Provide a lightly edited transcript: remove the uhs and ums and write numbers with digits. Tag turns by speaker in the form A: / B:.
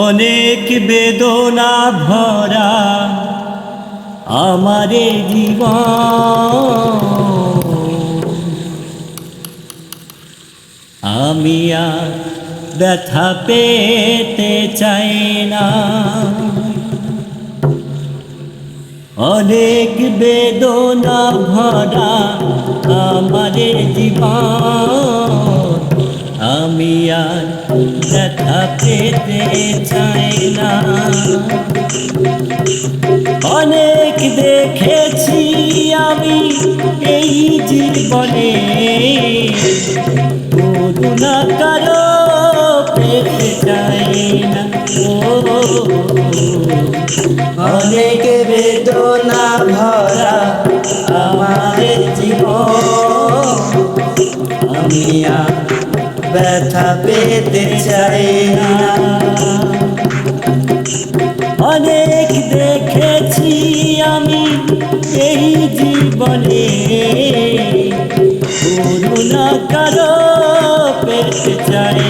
A: অনেক বেদনা ভরা আমারে জীবন, আমি আর ব্যথা পেতে চাই না। অনেক বেদনা ভরা আমারে জীবন, আমি আর ব্যথা পেতে চাই না। অনেক দেখেছি আমি এই জীবনে, করুণা কারো পেতে চাই না।
B: অনেক বেদনা ভরা আমার জীবন, আমি আর ব্যথা পেতে চাই না।
A: অনেক দেখেছি আমি এই জীবনে, করুণা কারো পেতে চাই